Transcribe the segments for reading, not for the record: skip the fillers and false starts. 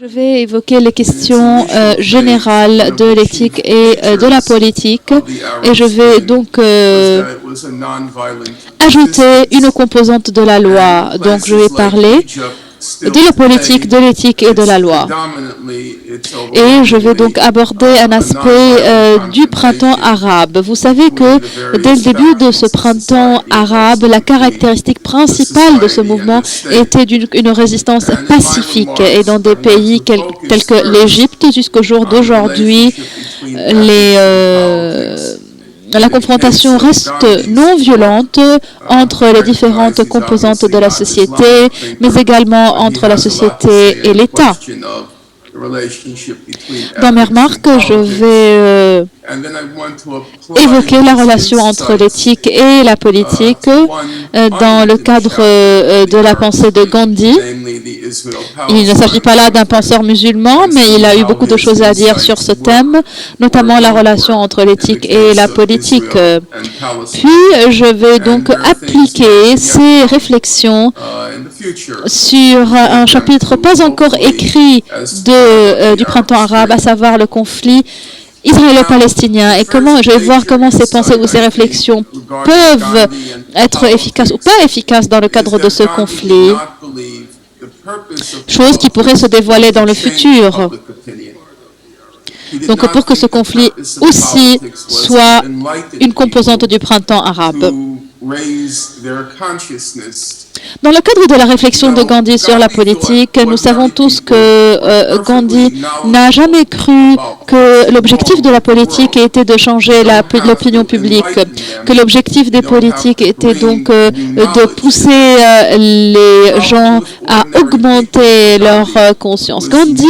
Je vais évoquer les questions générales de l'éthique et de la politique et je vais donc ajouter une composante de la loi. Donc je vais parler de la politique, de l'éthique et de la loi. Et je vais donc aborder un aspect du printemps arabe. Vous savez que dès le début de ce printemps arabe, la caractéristique principale de ce mouvement était une résistance pacifique. Et dans des pays tels que l'Égypte, jusqu'au jour d'aujourd'hui, la confrontation reste non violente entre les différentes composantes de la société, mais également entre la société et l'État. Dans mes remarques, je vais évoquer la relation entre l'éthique et la politique dans le cadre de la pensée de Gandhi. Il ne s'agit pas là d'un penseur musulman, mais il a eu beaucoup de choses à dire sur ce thème, notamment la relation entre l'éthique et la politique. Puis, je vais donc appliquer ces réflexions sur un chapitre pas encore écrit du printemps arabe, à savoir le conflit israélo-palestinien, et je vais voir comment ces pensées ou ces réflexions peuvent être efficaces ou pas efficaces dans le cadre de ce conflit, chose qui pourrait se dévoiler dans le futur. Donc pour que ce conflit aussi soit une composante du printemps arabe. Dans le cadre de la réflexion de Gandhi sur la politique, nous savons tous que Gandhi n'a jamais cru que l'objectif de la politique était de changer l'opinion publique, que l'objectif des politiques était donc de pousser les gens à augmenter leur conscience. Gandhi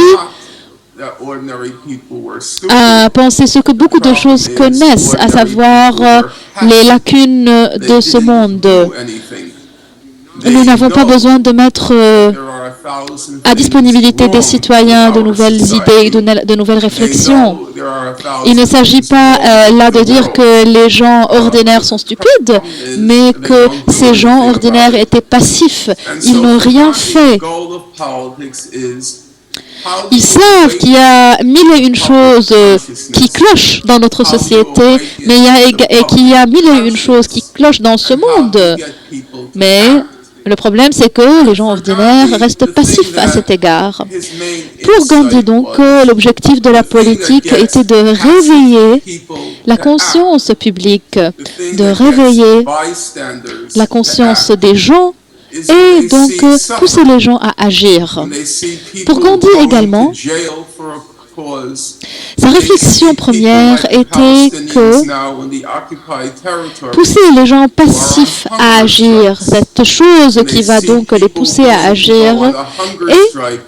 à penser ce que beaucoup de choses connaissent, à savoir les lacunes de ce monde. Nous n'avons pas besoin de mettre à disponibilité des citoyens de nouvelles idées, de nouvelles réflexions. Il ne s'agit pas là de dire que les gens ordinaires sont stupides, mais que ces gens ordinaires étaient passifs. Ils n'ont rien fait. Ils savent qu'il y a mille et une choses qui clochent dans notre société, mais qu'il y a mille et une choses qui clochent dans ce monde. Mais le problème, c'est que les gens ordinaires restent passifs à cet égard. Pour Gandhi, donc, l'objectif de la politique était de réveiller la conscience publique, de réveiller la conscience des gens, et donc pousser les gens à agir. Pour Gandhi également, sa réflexion première était que pousser les gens passifs à agir, cette chose qui va donc les pousser à agir,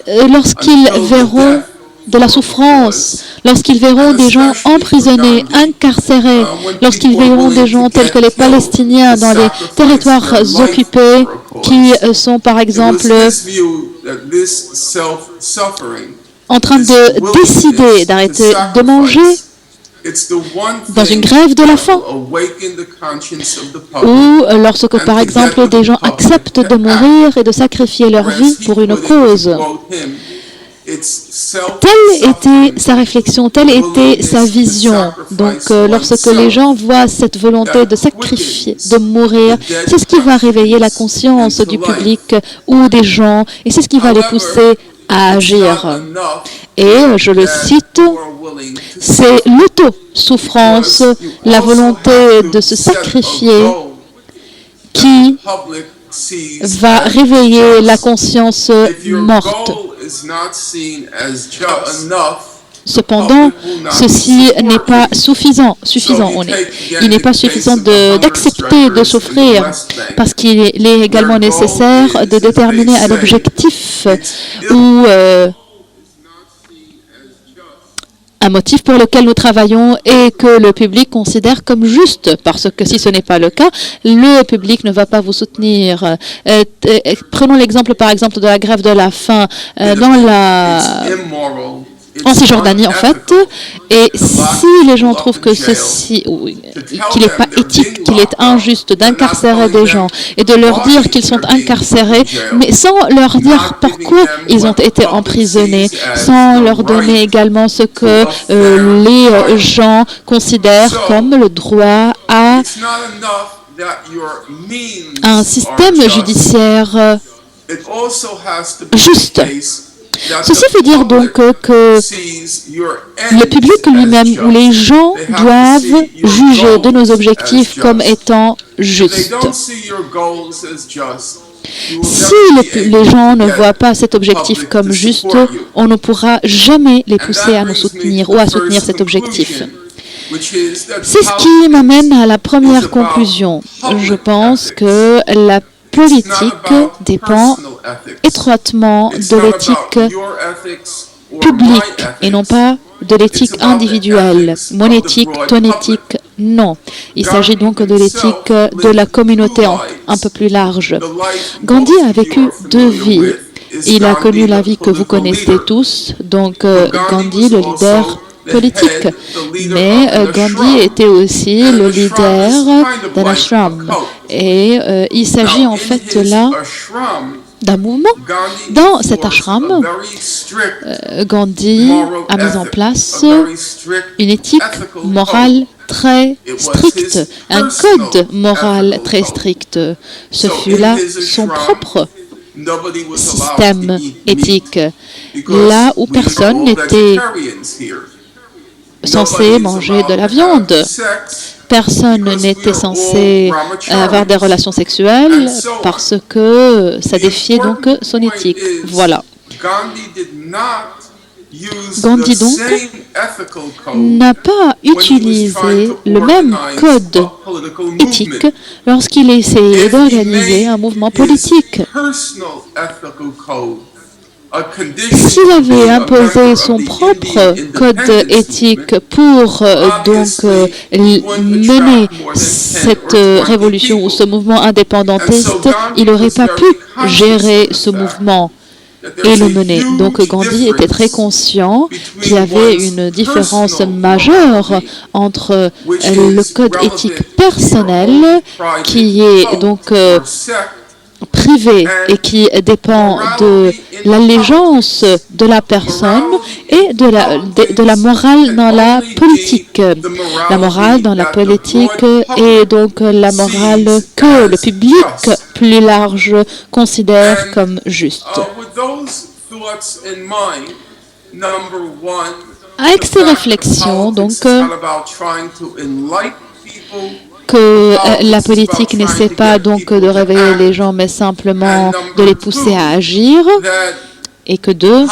et lorsqu'ils verront de la souffrance, lorsqu'ils verront des gens emprisonnés, incarcérés, lorsqu'ils verront des gens tels que les Palestiniens dans les territoires occupés, qui sont par exemple en train de décider d'arrêter de manger dans une grève de la faim, ou lorsque par exemple des gens acceptent de mourir et de sacrifier leur vie pour une cause. Telle était sa réflexion, telle était sa vision. Donc, lorsque les gens voient cette volonté de sacrifier, de mourir, c'est ce qui va réveiller la conscience du public ou des gens, et c'est ce qui va les pousser à agir. Et, je le cite, c'est l'auto-souffrance, la volonté de se sacrifier qui va réveiller la conscience morte. Cependant, ceci n'est pas suffisant. Il n'est pas suffisant d'accepter de souffrir, parce qu'il est également nécessaire de déterminer un objectif ou un motif pour lequel nous travaillons et que le public considère comme juste, parce que si ce n'est pas le cas, le public ne va pas vous soutenir. Prenons l'exemple, par exemple, de la grève de la faim. en Cisjordanie en fait, et si les gens trouvent que ceci, qu'il n'est pas éthique, qu'il est injuste d'incarcérer des gens et de leur dire qu'ils sont incarcérés, mais sans leur dire pourquoi ils ont été emprisonnés, sans leur donner également ce que les gens considèrent comme le droit à un système judiciaire juste. Ceci veut dire donc que le public lui-même ou les gens doivent juger de nos objectifs comme étant justes. Si les gens ne voient pas cet objectif comme juste, on ne pourra jamais les pousser à nous soutenir ou à soutenir cet objectif. C'est ce qui m'amène à la première conclusion. Je pense que la politique dépend étroitement de l'éthique publique et non pas de l'éthique individuelle. Mon éthique, ton éthique, non. Il s'agit donc de l'éthique de la communauté un peu plus large. Gandhi a vécu 2 vies. Il a connu la vie que vous connaissez tous, donc Gandhi, le leader politique. Mais Gandhi était aussi le leader d'un ashram. Et il s'agit en fait là d'un mouvement. Dans cet ashram, Gandhi a mis en place une éthique morale très stricte, un code moral très strict. Ce fut là son propre système éthique, là où personne n'était censé manger de la viande. Personne n'était censé avoir des relations sexuelles parce que ça défiait donc son éthique. Voilà. Gandhi donc n'a pas utilisé le même code éthique lorsqu'il essayait d'organiser un mouvement politique. S'il avait imposé son propre code éthique pour mener cette révolution ou ce mouvement indépendantiste, il n'aurait pas pu gérer ce mouvement et le mener. Donc Gandhi était très conscient qu'il y avait une différence majeure entre le code éthique personnel qui est donc privé et qui dépend de l'allégeance de la personne et de la morale dans la politique. La morale dans la politique est donc la morale que le public plus large considère comme juste. Avec ces réflexions, donc, que la politique n'essaie pas donc de réveiller les gens, mais simplement de les pousser à agir, et que 2,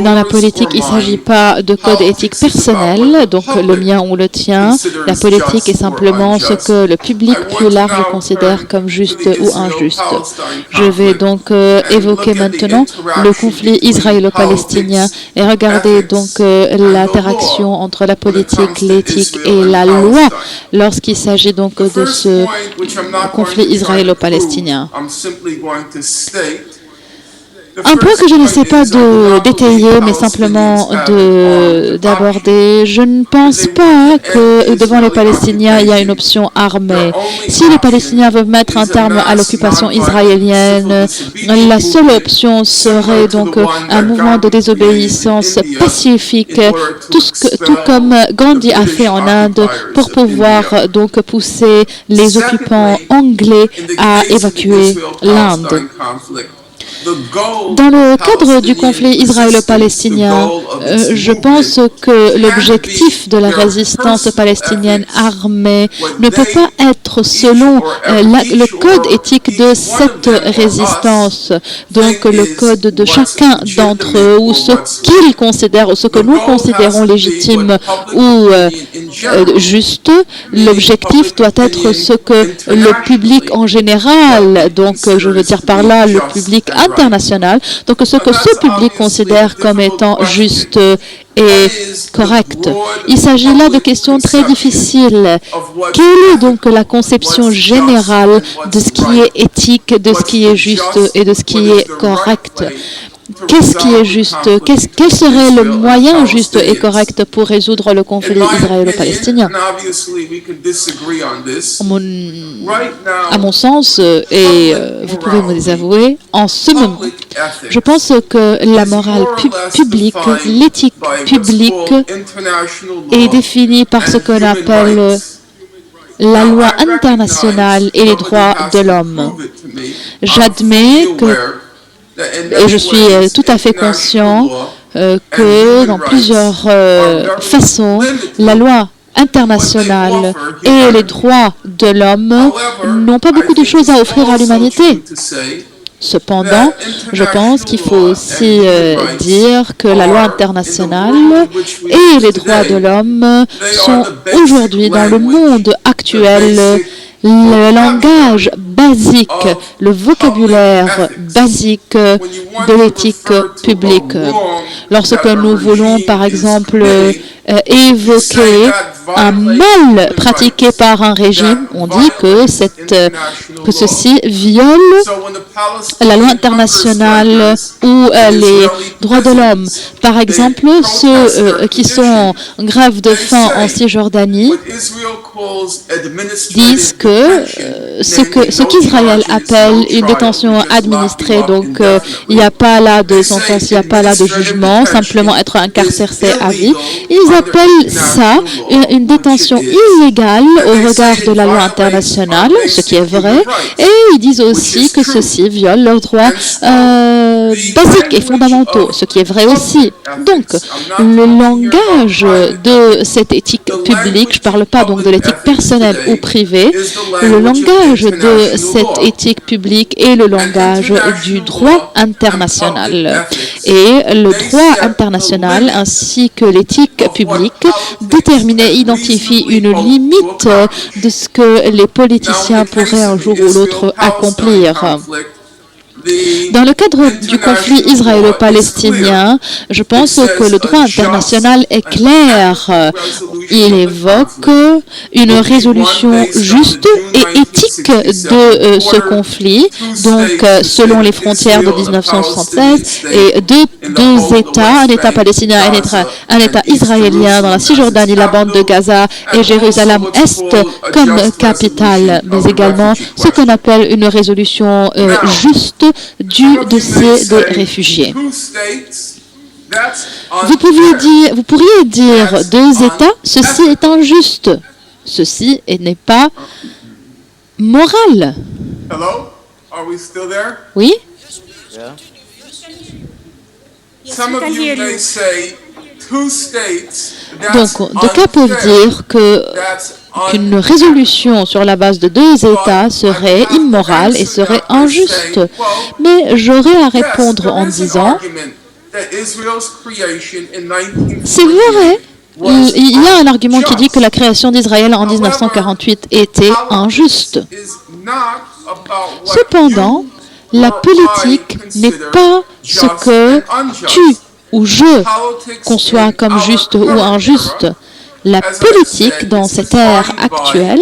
dans la politique, il ne s'agit pas de code éthique personnel, donc le mien ou le tien. La politique est simplement ce que le public plus large considère comme juste ou injuste. Je vais donc évoquer maintenant le conflit israélo-palestinien et regarder donc l'interaction entre la politique, l'éthique et la loi lorsqu'il s'agit donc de ce conflit israélo-palestinien. Un point que je n'essaie pas de détailler, mais simplement d'aborder, je ne pense pas que devant les Palestiniens, il y a une option armée. Si les Palestiniens veulent mettre un terme à l'occupation israélienne, la seule option serait donc un mouvement de désobéissance pacifique, tout comme Gandhi a fait en Inde, pour pouvoir donc pousser les occupants anglais à évacuer l'Inde. Dans le cadre du conflit israélo-palestinien, je pense que l'objectif de la résistance palestinienne armée ne peut pas être selon le code éthique de cette résistance, donc le code de chacun d'entre eux, ou ce qu'ils considèrent, ou ce que nous considérons légitime ou juste. L'objectif doit être ce que le public en général, donc je veux dire par là le public international, donc ce que ce public considère comme étant juste et correct. Il s'agit là de questions très difficiles. Quelle est donc la conception générale de ce qui est éthique, de ce qui est juste et de ce qui est correct? Qu'est-ce qui est juste? Quel serait le moyen juste et correct pour résoudre le conflit israélo-palestinien? À mon sens, et vous pouvez me désavouer, en ce moment, je pense que la morale publique, l'éthique publique est définie par ce qu'on appelle la loi internationale et les droits de l'homme. J'admets que et je suis tout à fait conscient que dans plusieurs façons, la loi internationale et les droits de l'homme n'ont pas beaucoup de choses à offrir à l'humanité. Cependant, je pense qu'il faut aussi dire que la loi internationale et les droits de l'homme sont aujourd'hui, dans le monde actuel, le langage basique, le vocabulaire basique de l'éthique publique. Lorsque nous voulons, par exemple, évoquer un mal pratiqué par un régime, on dit que ceci viole la loi internationale ou les droits de l'homme. Par exemple, ceux qui sont en grève de faim en Cisjordanie disent que ce qu'Israël appelle une détention administrée, donc il n'y a pas là de sentence, il n'y a pas là de jugement, simplement être incarcéré à vie, ils appellent ça une détention illégale au regard de la loi internationale, ce qui est vrai, et ils disent aussi que ceci viole leurs droits basiques et fondamentaux, ce qui est vrai aussi. Donc, le langage de cette éthique publique, je ne parle pas donc de l'éthique personnelle ou privée, le langage de cette éthique publique est le langage du droit international. Et le droit international ainsi que l'éthique publique détermine et identifie une limite de ce que les politiciens pourraient un jour ou l'autre accomplir. Dans le cadre du conflit israélo-palestinien, je pense que le droit international est clair. Il évoque une résolution juste et éthique de ce conflit, donc selon les frontières de 1976, et deux États, un État palestinien et un État israélien dans la Cisjordanie, la bande de Gaza et Jérusalem-Est comme capitale, mais également ce qu'on appelle une résolution juste du dossier des réfugiés. Vous pourriez dire deux États, ceci est injuste, ceci n'est pas moral. Oui? Donc, d'aucuns peuvent dire qu'une résolution sur la base de deux États serait immorale et serait injuste. Mais j'aurais à répondre en disant, c'est vrai, il y a un argument qui dit que la création d'Israël en 1948 était injuste. Cependant, la politique n'est pas ce que tu ou je conçois comme juste ou injuste. La politique, dans cette ère actuelle,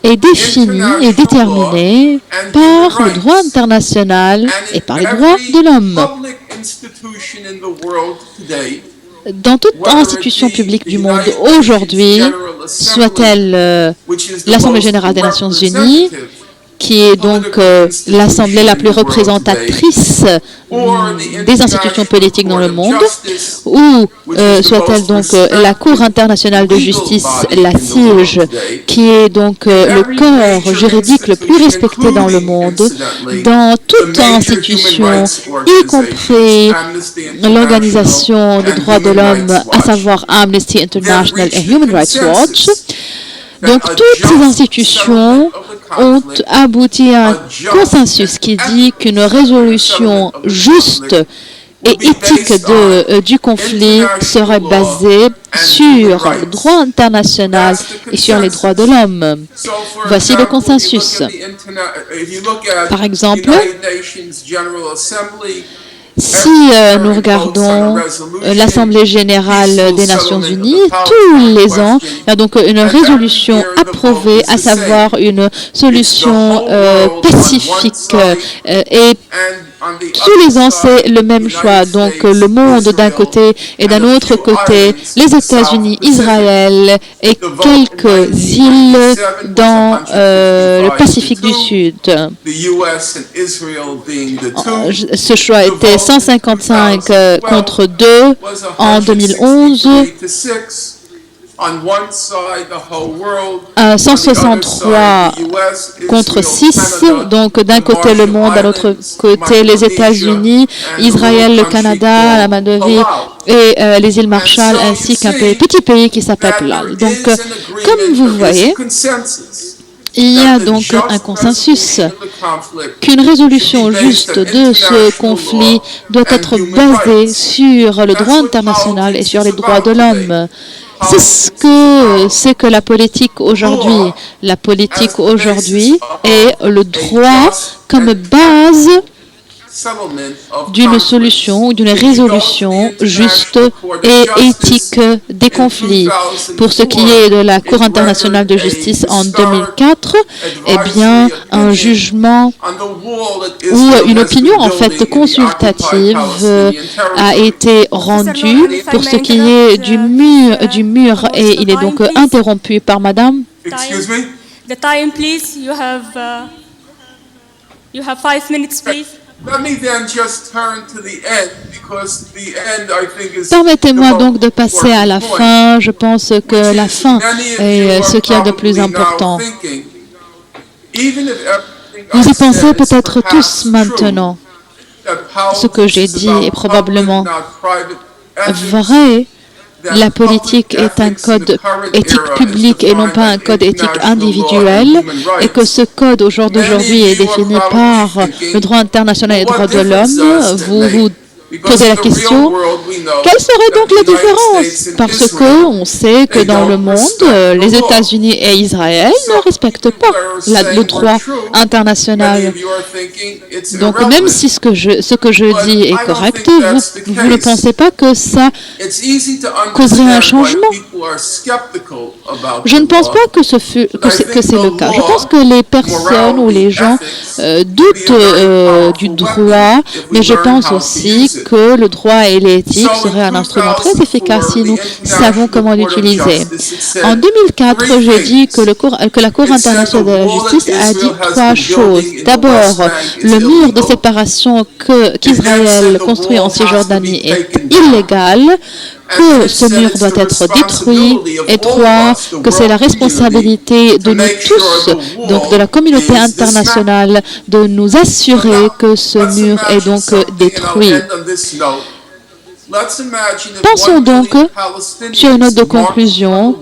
est définie et déterminée par le droit international et par les droits de l'homme. Dans toute institution publique du monde aujourd'hui, soit-elle l'Assemblée générale des Nations unies, qui est donc l'assemblée la plus représentatrice des institutions politiques dans le monde, ou soit-elle donc la Cour internationale de justice, la CIJ, qui est donc le corps juridique le plus respecté dans le monde, dans toute institution, y compris l'organisation des droits de l'homme, à savoir Amnesty International et Human Rights Watch. Donc, toutes ces institutions ont abouti à un consensus qui dit qu'une résolution juste et éthique du conflit serait basée sur le droit international et sur les droits de l'homme. Voici le consensus. Par exemple, si nous regardons l'Assemblée générale des Nations unies, tous les ans, il y a donc une résolution approuvée, à savoir une solution pacifique. Et tous les ans, c'est le même choix. Donc, le monde d'un côté et d'un autre côté, les États-Unis, Israël et quelques îles dans le Pacifique du Sud. Ce choix était 155 contre 2 en 2011. 163 contre 6, donc d'un côté le monde, de l'autre côté les États-Unis, Israël, le Canada, la Moldavie et les îles Marshall, ainsi qu'un petit pays qui s'appelle Palau. Donc, comme vous voyez, il y a donc un consensus qu'une résolution juste de ce conflit doit être basée sur le droit international et sur les droits de l'homme. C'est que la politique aujourd'hui. La politique aujourd'hui est le droit comme base d'une solution ou d'une résolution juste et éthique des conflits. Pour ce qui est de la Cour internationale de justice en 2004, eh bien, un jugement ou une opinion en fait consultative a été rendue pour ce qui est du mur et il est donc interrompu par Madame. Excuse me? The time, please. You have 5 minutes, please. Permettez-moi donc de passer à la fin. Je pense que la fin est ce qu'il y a de plus important. Vous y pensez peut-être tous maintenant. Ce que j'ai dit est probablement vrai. La politique est un code éthique public et non pas un code éthique individuel, et que ce code au jour d'aujourd'hui est défini par le droit international et les droits de l'homme. Vous vous posez la question, quelle serait donc la différence? Parce qu'on sait que dans le monde, les États-Unis et Israël ne respectent pas le droit international. Donc même si ce que je dis est correct, vous ne pensez pas que ça causerait un changement? Je ne pense pas que c'est le cas. Je pense que les personnes ou les gens doutent du droit, mais je pense aussi que le droit et l'éthique seraient un instrument très efficace si nous savons comment l'utiliser. En 2004, j'ai dit que la Cour internationale de la justice a dit 3 choses. D'abord, le mur de séparation qu'Israël construit en Cisjordanie est illégal, que ce mur doit être détruit, et 3, que c'est la responsabilité de nous tous, donc de la communauté internationale, de nous assurer que ce mur est donc détruit. Pensons donc, sur une note de conclusion,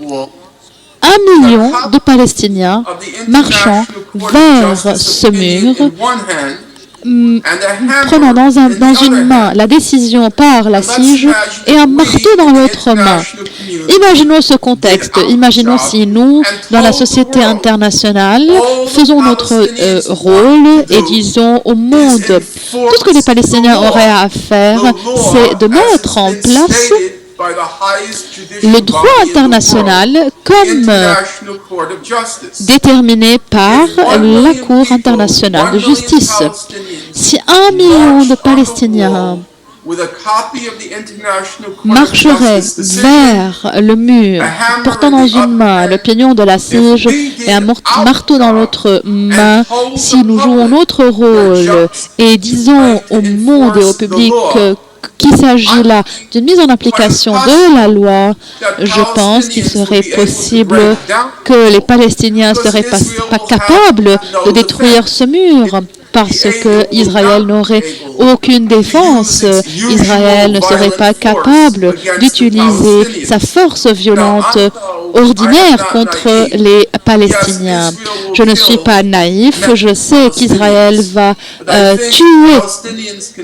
1 million de Palestiniens marchant vers ce mur, prenant dans une main la décision par la sige et un marteau dans l'autre main. Imaginons ce contexte. Imaginons si nous, dans la société internationale, faisons notre rôle et disons au monde, tout ce que les Palestiniens auraient à faire, c'est de mettre en place le droit international comme déterminé par la Cour internationale de justice. Si 1 million de Palestiniens marcheraient vers le mur, portant dans une main le pignon de la sige et un marteau dans l'autre main, si nous jouons notre rôle et disons au monde et au public qu'il s'agit là d'une mise en application de la loi, je pense qu'il serait possible que les Palestiniens ne seraient pas capables de détruire ce mur. parce que Israël n'aurait aucune défense. Israël ne serait pas capable d'utiliser sa force violente ordinaire contre les Palestiniens. Je ne suis pas naïf, je sais qu'Israël va tuer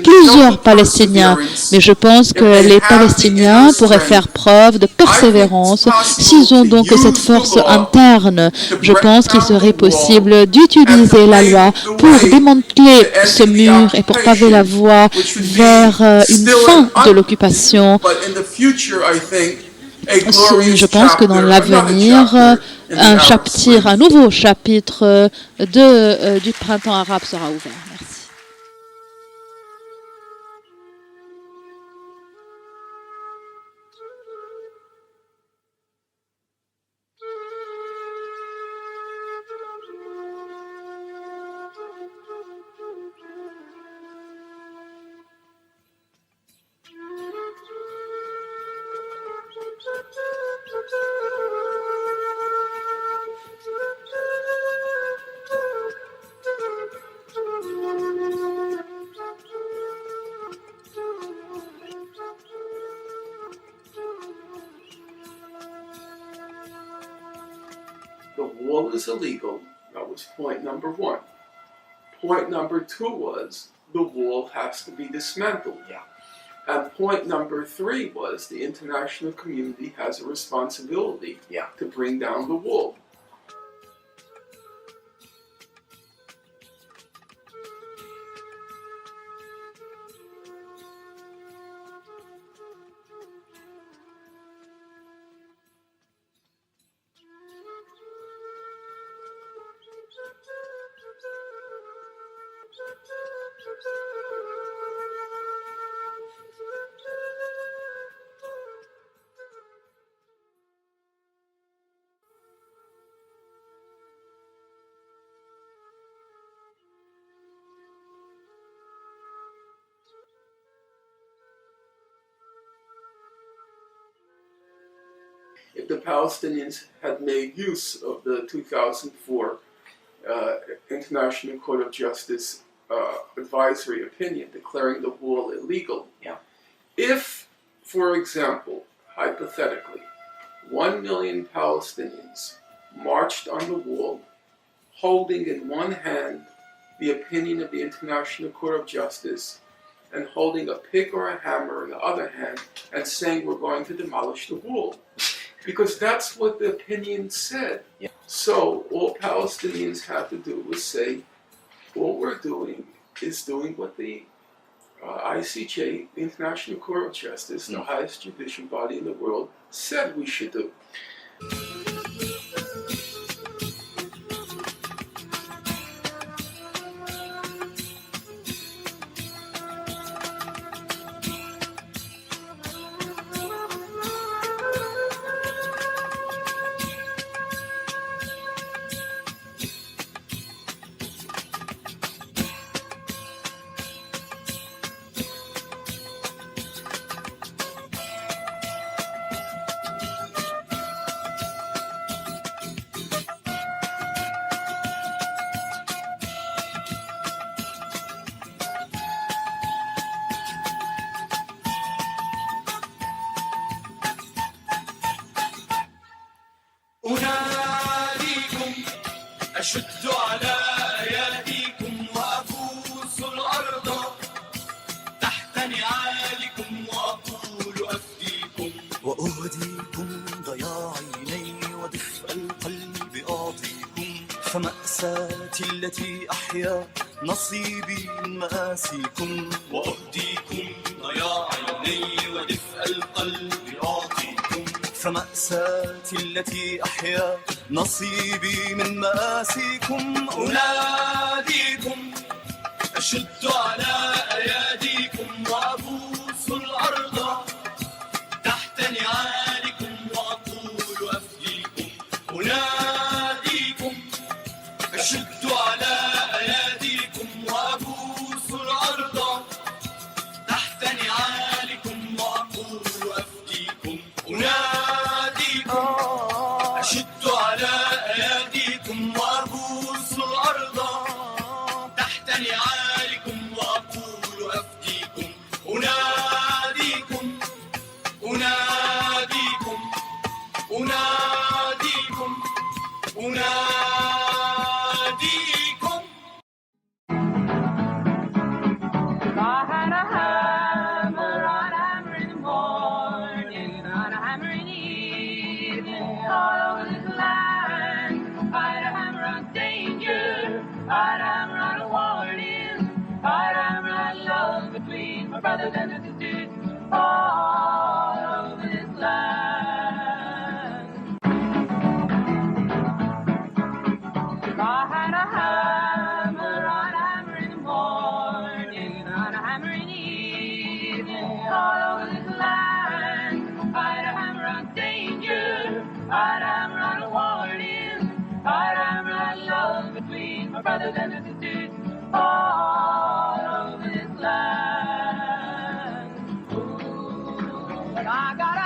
plusieurs Palestiniens, mais je pense que les Palestiniens pourraient faire preuve de persévérance s'ils ont donc cette force interne. Je pense qu'il serait possible d'utiliser la loi pour démanteler ce mur et pour paver la voie vers une fin de l'occupation. Je pense que dans l'avenir, un nouveau chapitre du printemps arabe sera ouvert. Merci. The wall is illegal. That was point number one. Point number two was the wall has to be dismantled. Yeah. And point number three was the international community has a responsibility to bring down the wall. If the Palestinians had made use of the 2004 International Court of Justice advisory opinion declaring the wall illegal, if, for example, hypothetically, 1 million Palestinians marched on the wall holding in one hand the opinion of the International Court of Justice and holding a pick or a hammer in the other hand and saying we're going to demolish the wall. Because that's what the opinion said. Yeah. So all Palestinians have to do is say, all we're doing is doing what the ICJ, the International Court of Justice, the highest judicial body in the world, said we should do. أشد على أياديكم وأبوس الأرض تحت نعالكم وأقول أفديكم وأهديكم ضياع عيني ودفء القلب أعطيكم فمأساتي التي أحيا نصيبي من مآسيكم وأهديكم ضياع عيني ودفء القلب أعطيكم فمأساتي التي أحيا نصيبي من مآسيكم أناديكم أشد على أياديكم وأبوس الأرض تحت نعالكم وأقول أفديكم أناديكم أشد على أياديكم وأبوس الأرض تحت نعالكم وأقول أفديكم أناديكم أشد على أياديكم وأبوس الأرض تحت نعالكم hammering evening all over this land. I'd a hammer on danger, I'd a hammer on warning, I'd a hammer on love between my brothers and sisters all over this land. If I had a hammer, I'd hammer in the morning, I'd a hammer in the evening all over this land. I'd a hammer on danger, I'd a hammer on warning, I'd a hammer on love between my brothers and sisters all over this land. Ooh, I got